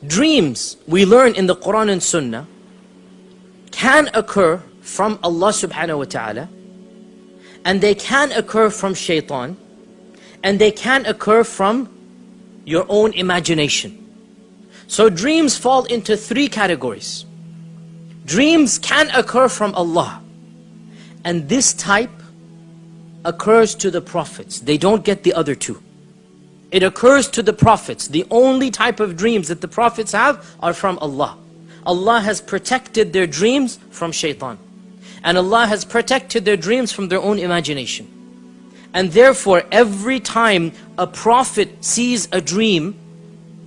Dreams, we learn in the Quran and Sunnah, can occur from Allah subhanahu wa ta'ala, and they can occur from Shaytaan, and they can occur from your own imagination. So dreams fall into three categories. Dreams can occur from Allah, and this type occurs to the prophets. They don't get the other two. It occurs to the prophets. The only type of dreams that the prophets have are from Allah. Allah has protected their dreams from Shaytaan, and Allah has protected their dreams from their own imagination. And therefore, every time a prophet sees a dream,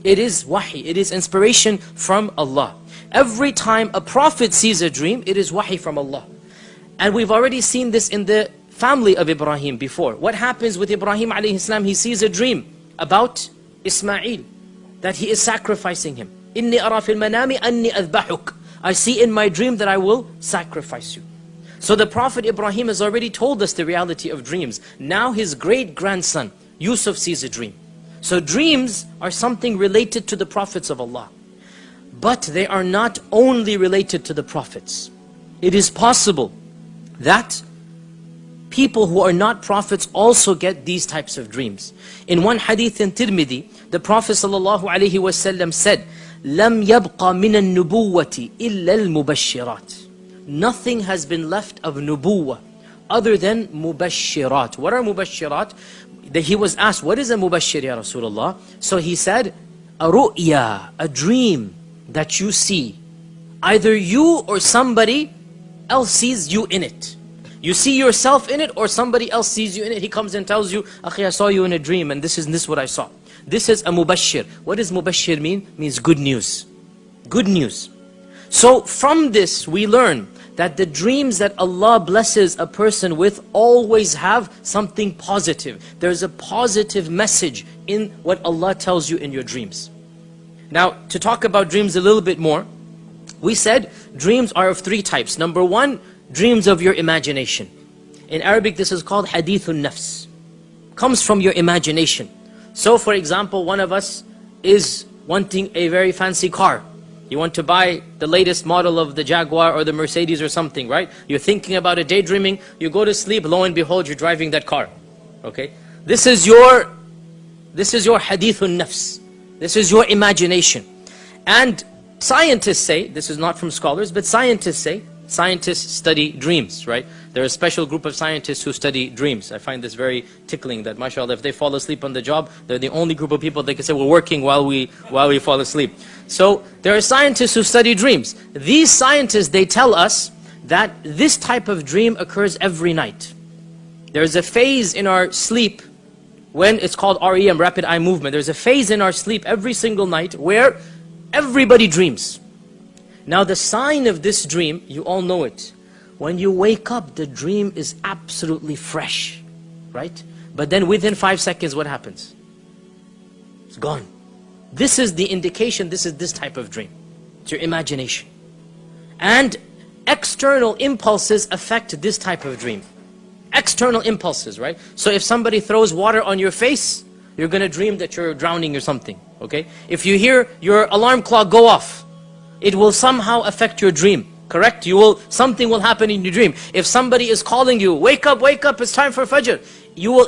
it is wahi, it is inspiration from Allah. Every time a prophet sees a dream, it is wahi from Allah. And we've already seen this in the family of Ibrahim before. What happens with Ibrahim alayhi salam? He sees a dream about Ismail, that he is sacrificing him. Inni ara fil manami anni adbahuk. I see in my dream that I will sacrifice you. So the Prophet Ibrahim has already told us the reality of dreams. Now his great-grandson, Yusuf, sees a dream. So dreams are something related to the prophets of Allah. But they are not only related to the prophets. It is possible that people who are not prophets also get these types of dreams. In one hadith in Tirmidhi, the Prophet ﷺ said, لَمْ يَبْقَ مِنَ النُّبُوَّةِ إِلَّا الْمُبَشِّرَاتِ. Nothing has been left of nubuwwah other than mubashirat. What are mubashirat? He was asked, what is a mubashir, ya Rasulullah? So he said, a ru'ya, a dream that you see. Either you or somebody else sees you in it. You see yourself in it, or somebody else sees you in it. He comes and tells you, Akhi, I saw you in a dream, and this is what I saw. This is a mubashir. What does mubashir mean? It means good news. Good news. So from this we learn that the dreams that Allah blesses a person with always have something positive. There's a positive message in what Allah tells you in your dreams. Now, to talk about dreams a little bit more, we said dreams are of three types. Number one, dreams of your imagination. In Arabic, this is called hadithun nafs. Comes from your imagination. So for example, one of us is wanting a very fancy car. You want to buy the latest model of the Jaguar or the Mercedes or something, right? You're thinking about it, daydreaming, you go to sleep, lo and behold, you're driving that car. Okay? This is your hadithun nafs. This is your imagination. And scientists say, this is not from scholars, but scientists say, scientists study dreams, right? There are a special group of scientists who study dreams. I find this very tickling that, mashallah, if they fall asleep on the job, they're the only group of people that can say, we're working while we fall asleep. So there are scientists who study dreams. These scientists, they tell us that this type of dream occurs every night. There's a phase in our sleep when it's called REM, rapid eye movement. There's a phase in our sleep every single night where everybody dreams. Now the sign of this dream, you all know it. When you wake up, the dream is absolutely fresh, right? But then within 5 seconds, what happens? It's gone. This is the indication, this is this type of dream. It's your imagination. And external impulses affect this type of dream. External impulses, right? So if somebody throws water on your face, you're going to dream that you're drowning or something, okay? If you hear your alarm clock go off, it will somehow affect your dream, correct? Something will happen in your dream. If somebody is calling you, wake up, it's time for Fajr.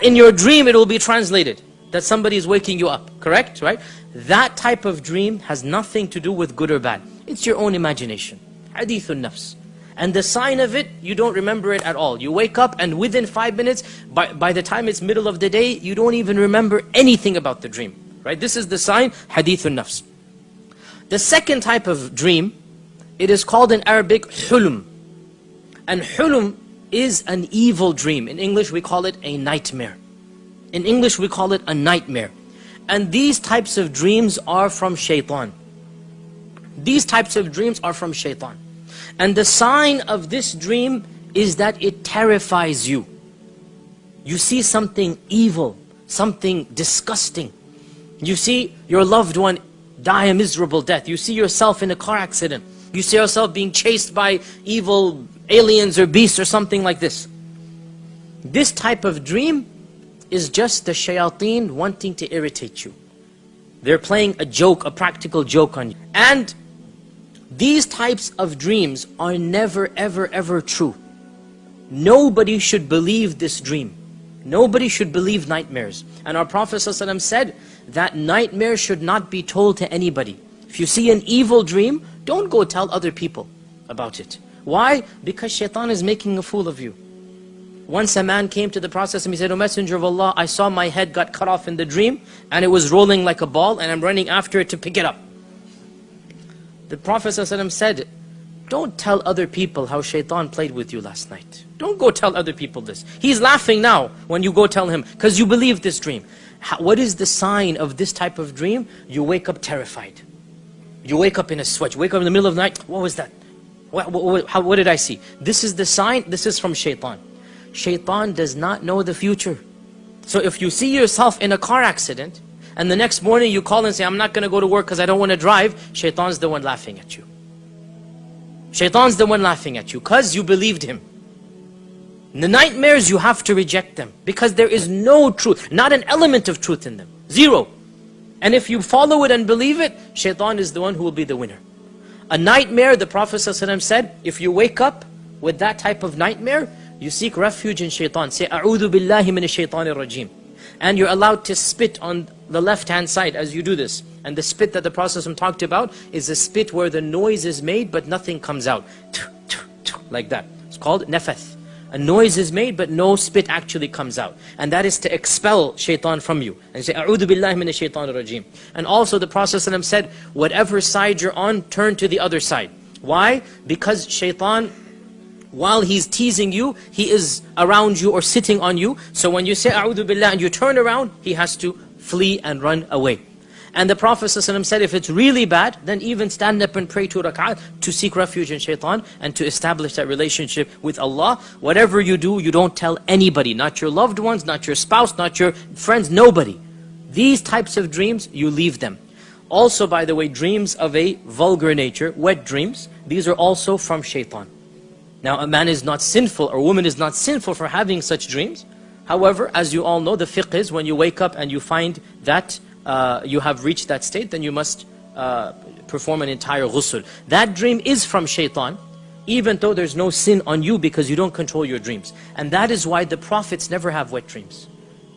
In your dream, it will be translated that somebody is waking you up, correct, right? That type of dream has nothing to do with good or bad. It's your own imagination. Hadithun nafs. And the sign of it, you don't remember it at all. You wake up and within 5 minutes, by the time it's middle of the day, you don't even remember anything about the dream, right? This is the sign, hadithun nafs. The second type of dream, it is called in Arabic hulum. And hulum is an evil dream. In English we call it a nightmare. In English we call it a nightmare. And these types of dreams are from Shaytaan. These types of dreams are from Shaytaan. And the sign of this dream is that it terrifies you. You see something evil, something disgusting. You see your loved one die a miserable death. You see yourself in a car accident. You see yourself being chased by evil aliens or beasts or something like this. This type of dream is just the shayateen wanting to irritate you. They're playing a joke, a practical joke on you. And these types of dreams are never, ever, ever true. Nobody should believe this dream. Nobody should believe nightmares. And our Prophet ﷺ said that nightmares should not be told to anybody. If you see an evil dream, don't go tell other people about it. Why? Because Shaytaan is making a fool of you. Once a man came to the Prophet and he said, "O Messenger of Allah, I saw my head got cut off in the dream and it was rolling like a ball and I'm running after it to pick it up." The Prophet ﷺ said, "Don't tell other people how Shaytaan played with you last night. Don't go tell other people this. He's laughing now when you go tell him because you believe this dream." What is the sign of this type of dream? You wake up terrified. You wake up in a sweat. You wake up in the middle of the night. What was that? What did I see? This is the sign. This is from Shaytaan. Shaytaan does not know the future. So if you see yourself in a car accident and the next morning you call and say, "I'm not going to go to work because I don't want to drive," Shaytaan's the one laughing at you. Shaytaan's the one laughing at you because you believed him. The nightmares, you have to reject them because there is no truth, not an element of truth in them. Zero. And if you follow it and believe it, Shaytaan is the one who will be the winner. A nightmare, the Prophet ﷺ said, if you wake up with that type of nightmare, you seek refuge in Shaytaan. Say, "A'udhu billahi minash shaitanir rajim." And you're allowed to spit on the left hand side as you do this. And the spit that the Prophet ﷺ talked about is a spit where the noise is made but nothing comes out. Like that. It's called nafath. A noise is made but no spit actually comes out. And that is to expel Shaytaan from you. And you say, "A'udhu billahi minash shaitanir rajim." And also the Prophet ﷺ said, whatever side you're on, turn to the other side. Why? Because Shaytaan, while he's teasing you, he is around you or sitting on you. So when you say "A'udhu billah" and you turn around, he has to flee and run away. And the Prophet ﷺ said, if it's really bad, then even stand up and pray 2 rak'at to seek refuge in Shaytaan and to establish that relationship with Allah. Whatever you do, you don't tell anybody, not your loved ones, not your spouse, not your friends, nobody. These types of dreams, you leave them. Also, by the way, dreams of a vulgar nature, wet dreams, these are also from Shaytaan. Now, a man is not sinful or a woman is not sinful for having such dreams. However, as you all know, the fiqh is when you wake up and you find that you have reached that state, then you must perform an entire ghusl. That dream is from Shaytaan, even though there's no sin on you because you don't control your dreams. And that is why the prophets never have wet dreams.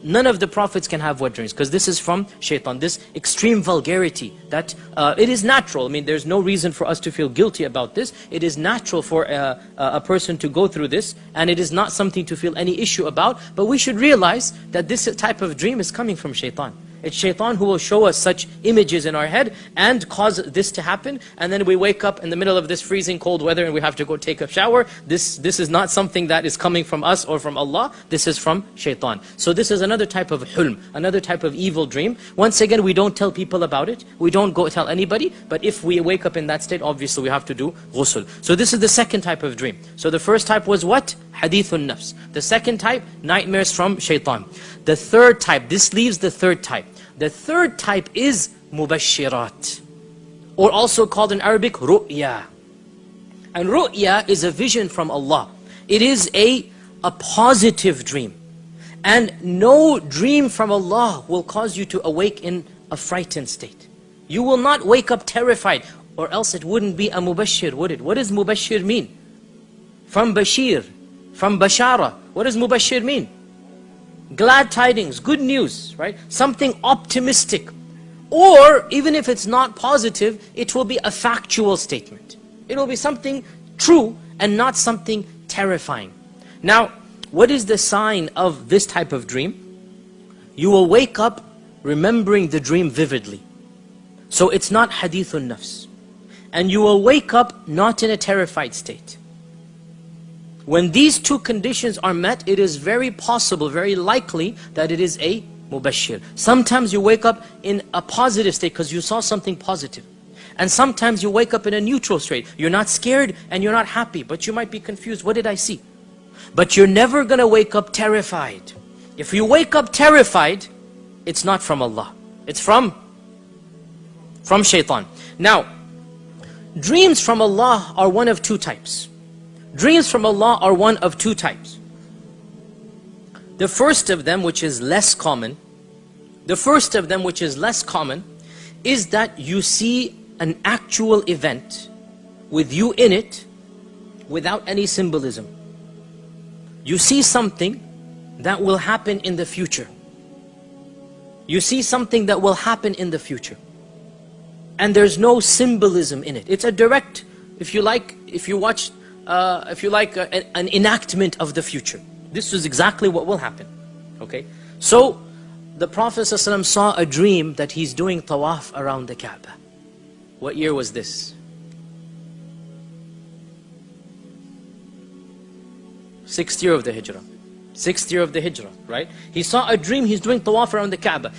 None of the prophets can have wet dreams because this is from Shaytaan, this extreme vulgarity that it is natural. I mean, there's no reason for us to feel guilty about this. It is natural for a person to go through this, and it is not something to feel any issue about. But we should realize that this type of dream is coming from Shaytaan. It's Shaytaan who will show us such images in our head and cause this to happen. And then we wake up in the middle of this freezing cold weather and we have to go take a shower. This is not something that is coming from us or from Allah. This is from Shaytaan. So this is another type of hulm, another type of evil dream. Once again, we don't tell people about it. We don't go tell anybody. But if we wake up in that state, obviously we have to do ghusl. So this is the second type of dream. So the first type was what? Hadithun nafs. The second type, nightmares from Shaytaan. The third type, this leaves the third type. The third type is mubashirat, or also called in Arabic ru'ya. And ru'ya is a vision from Allah. It is a positive dream. And no dream from Allah will cause you to awake in a frightened state. You will not wake up terrified, or else it wouldn't be a mubashir, would it? What does mubashir mean? From bashir, from bashara. What does mubashir mean? Glad tidings, good news, right? Something optimistic. Or even if it's not positive, it will be a factual statement. It will be something true and not something terrifying. Now, what is the sign of this type of dream? You will wake up remembering the dream vividly. So it's not hadithun nafs. And you will wake up not in a terrified state. When these two conditions are met, it is very possible, very likely that it is a mubashir. Sometimes you wake up in a positive state because you saw something positive. And sometimes you wake up in a neutral state. You're not scared and you're not happy, but you might be confused. What did I see? But you're never going to wake up terrified. If you wake up terrified, it's not from Allah. It's from Shaytaan. Now, dreams from Allah are one of two types. Dreams from Allah are one of two types. The first of them, which is less common, is that you see an actual event with you in it without any symbolism. You see something that will happen in the future. You see something that will happen in the future. And there's no symbolism in it. It's a direct, if you like, an enactment of the future. This is exactly what will happen. Okay? So, the Prophet ﷺ saw a dream that he's doing tawaf around the Kaaba. What year was this? 6th year of the Hijrah. 6th year of the Hijrah, right? He saw a dream, he's doing tawaf around the Kaaba.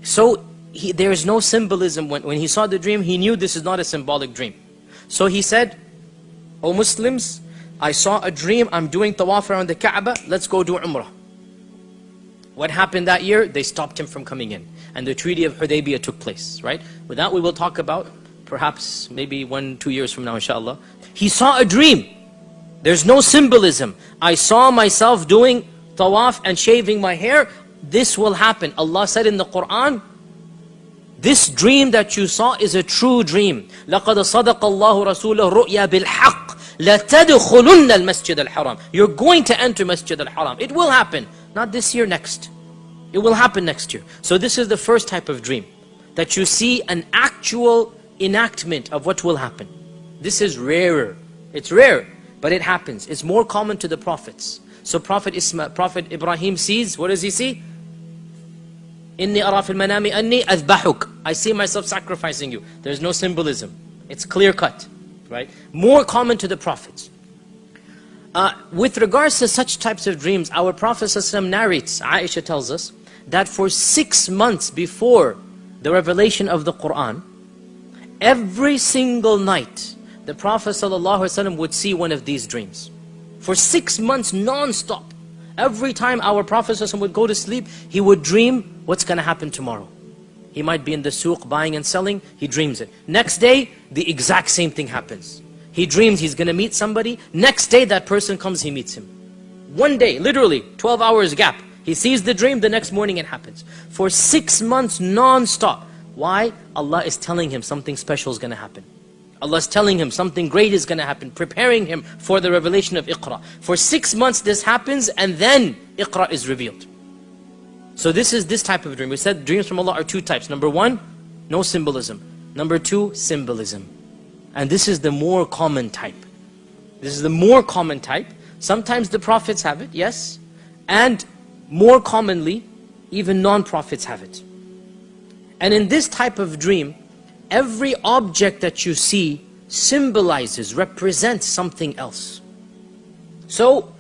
So, there is no symbolism. When he saw the dream, he knew this is not a symbolic dream. So he said, "O Muslims, I saw a dream, I'm doing tawaf around the Kaaba, let's go do Umrah." What happened that year? They stopped him from coming in. And the Treaty of Hudaybiyah took place, right? But that we will talk about, perhaps, maybe 1-2 years from now, inshallah. He saw a dream. There's no symbolism. I saw myself doing tawaf and shaving my hair. This will happen. Allah said in the Quran, this dream that you saw is a true dream. لَقَدْ صَدَقَ اللَّهُ رَسُولَهُ رُؤْيَا بِالْحَقِّ لَتَدْخُلُنَّ الْمَسْجِدَ الْحَرَامِ. You're going to enter Masjid al-Haram. It will happen. Not this year, next. It will happen next year. So this is the first type of dream. That you see an actual enactment of what will happen. This is rarer. It's rare, but it happens. It's more common to the prophets. So Prophet Ibrahim sees, what does he see? إِنِّي أَرَى فِي الْمَنَامِ أَنِّي أَذْبَحُكَ. I see myself sacrificing you. There's no symbolism. It's clear cut, right? More common to the prophets. With regards to such types of dreams, our Prophet ﷺ narrates, Aisha tells us, that for 6 months before the revelation of the Quran, every single night, the Prophet ﷺ would see one of these dreams. For 6 months non-stop. Every time our Prophet ﷺ would go to sleep, he would dream what's going to happen tomorrow. He might be in the suq buying and selling, he dreams it. Next day, the exact same thing happens. He dreams he's going to meet somebody. Next day, that person comes, he meets him. One day, literally, 12 hours gap. He sees the dream, the next morning it happens. For 6 months non-stop. Why? Allah is telling him something special is going to happen. Allah is telling him something great is going to happen, preparing him for the revelation of Iqra. For 6 months this happens, and then Iqra is revealed. So this is this type of dream. We said dreams from Allah are 2 types. Number 1, no symbolism. Number 2, symbolism. And this is the more common type. This is the more common type. Sometimes the prophets have it, yes. And more commonly, even non-prophets have it. And in this type of dream, every object that you see symbolizes, represents something else. So,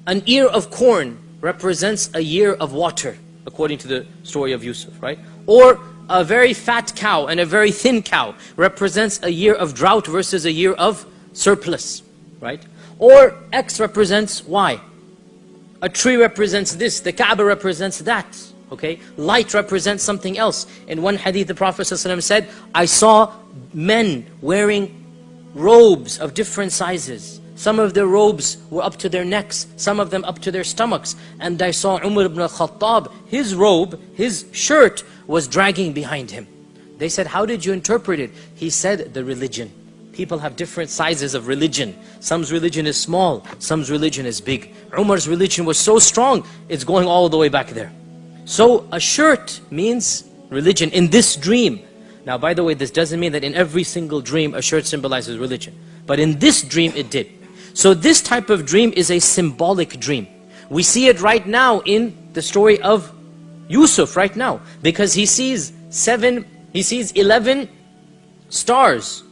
an ear of corn represents a year of water, according to the story of Yusuf, right? Or a very fat cow and a very thin cow represents a year of drought versus a year of surplus, right? Or X represents Y. A tree represents this, the Kaaba represents that, okay? Light represents something else. In one hadith, the Prophet ﷺ said, I saw men wearing robes of different sizes. Some of their robes were up to their necks, some of them up to their stomachs. And I saw Umar ibn al-Khattab, his robe, his shirt was dragging behind him. They said, how did you interpret it? He said, the religion. People have different sizes of religion. Some's religion is small, some's religion is big. Umar's religion was so strong, it's going all the way back there. So a shirt means religion in this dream. Now by the way, this doesn't mean that in every single dream a shirt symbolizes religion. But in this dream it did. So this type of dream is a symbolic dream. We see it right now in the story of Yusuf right now. Because he sees 11 stars.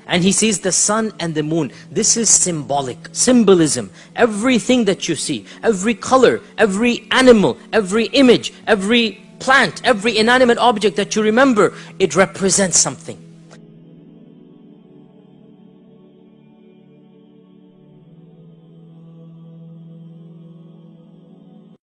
And he sees the sun and the moon. This is symbolic, symbolism. Everything that you see, every color, every animal, every image, every plant, every inanimate object that you remember, it represents something.